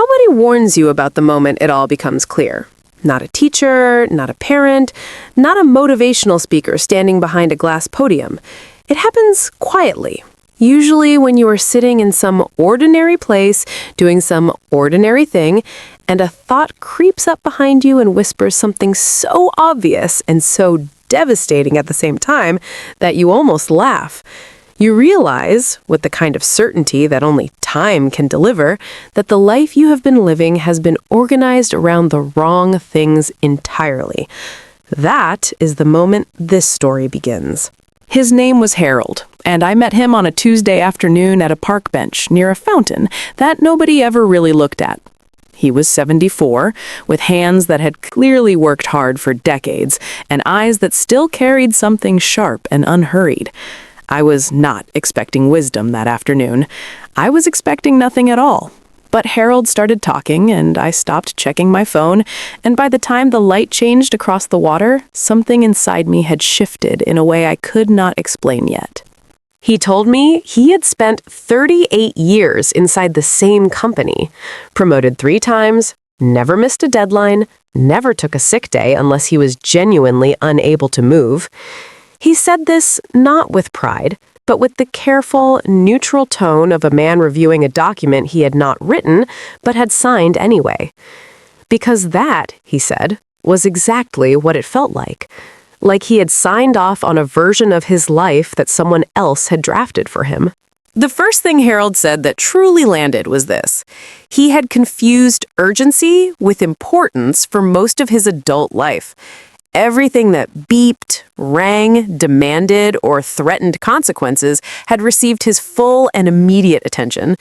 Nobody warns you about the moment it all becomes clear. Not a teacher, not a parent, not a motivational speaker standing behind a glass podium. It happens quietly, usually when you are sitting in some ordinary place, doing some ordinary thing, and a thought creeps up behind you and whispers something so obvious and so devastating at the same time that you almost laugh. You realize, with the kind of certainty that only time can deliver, that the life you have been living has been organized around the wrong things entirely. That is the moment this story begins. His name was Harold, and I met him on a Tuesday afternoon at a park bench near a fountain that nobody ever really looked at. He was 74, with hands that had clearly worked hard for decades, and eyes that still carried something sharp and unhurried. I was not expecting wisdom that afternoon. I was expecting nothing at all. But Harold started talking, and I stopped checking my phone, and by the time the light changed across the water, something inside me had shifted in a way I could not explain yet. He told me he had spent 38 years inside the same company, promoted 3 times, never missed a deadline, never took a sick day unless he was genuinely unable to move. He said this not with pride, but with the careful, neutral tone of a man reviewing a document he had not written, but had signed anyway. Because that, he said, was exactly what it felt like he had signed off on a version of his life that someone else had drafted for him. The first thing Harold said that truly landed was this. He had confused urgency with importance for most of his adult life. Everything that beeped, rang, demanded, or threatened consequences had received his full and immediate attention.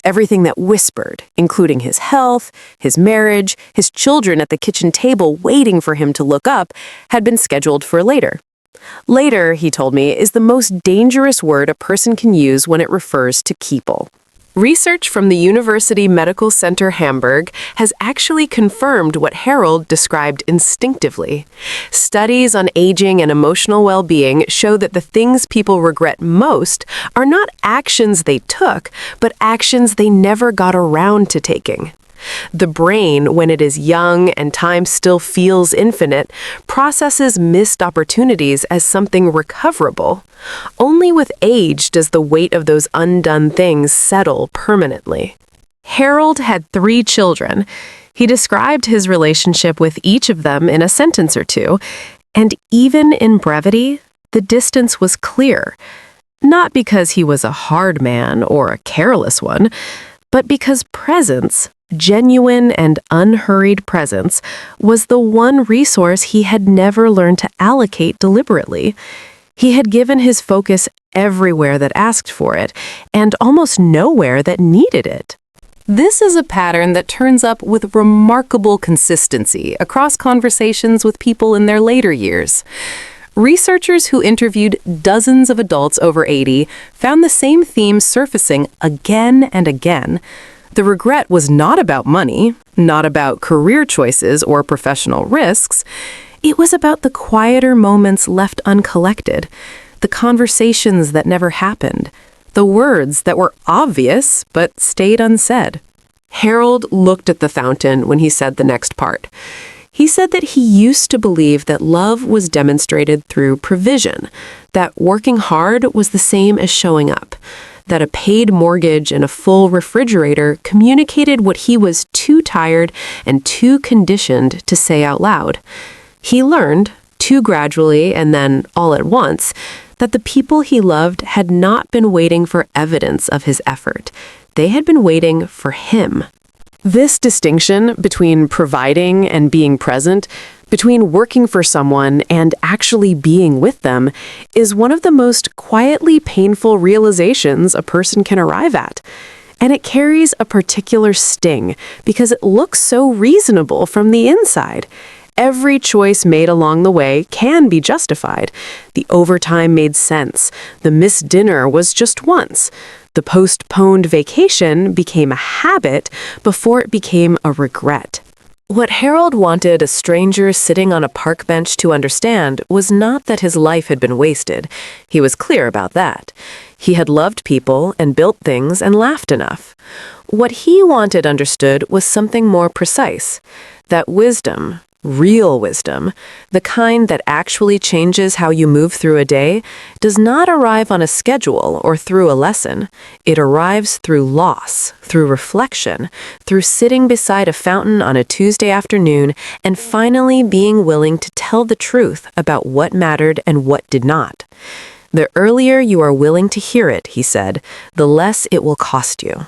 Everything that whispered, including his health, his marriage, his children at the kitchen table waiting for him to look up, had been scheduled for later. Later, he told me, is the most dangerous word a person can use when it refers to people. Research from the University Medical Center Hamburg has actually confirmed what Harold described instinctively. Studies on aging and emotional well-being show that the things people regret most are not actions they took, but actions they never got around to taking. The brain, when it is young and time still feels infinite, processes missed opportunities as something recoverable. Only with age does the weight of those undone things settle permanently. Harold had 3 children. He described his relationship with each of them in a sentence or two, and even in brevity, the distance was clear. Not because he was a hard man or a careless one, but because presence, genuine and unhurried presence, was the one resource he had never learned to allocate deliberately. He had given his focus everywhere that asked for it, and almost nowhere that needed it. This is a pattern that turns up with remarkable consistency across conversations with people in their later years. Researchers who interviewed dozens of adults over 80 found the same theme surfacing again and again. The regret was not about money, not about career choices or professional risks. It was about the quieter moments left uncollected, the conversations that never happened, the words that were obvious but stayed unsaid. Harold looked at the fountain when he said the next part. He said that he used to believe that love was demonstrated through provision, that working hard was the same as showing up, that a paid mortgage and a full refrigerator communicated what he was too tired and too conditioned to say out loud. He learned, too gradually and then all at once, that the people he loved had not been waiting for evidence of his effort. They had been waiting for him. This distinction between providing and being present, between working for someone and actually being with them, is one of the most quietly painful realizations a person can arrive at. And it carries a particular sting because it looks so reasonable from the inside. Every choice made along the way can be justified. The overtime made sense. The missed dinner was just once. The postponed vacation became a habit before it became a regret. What Harold wanted a stranger sitting on a park bench to understand was not that his life had been wasted. He was clear about that. He had loved people and built things and laughed enough. What he wanted understood was something more precise. That wisdom, real wisdom, the kind that actually changes how you move through a day, does not arrive on a schedule or through a lesson. It arrives through loss, through reflection, through sitting beside a fountain on a Tuesday afternoon and finally being willing to tell the truth about what mattered and what did not. The earlier you are willing to hear it, he said, the less it will cost you.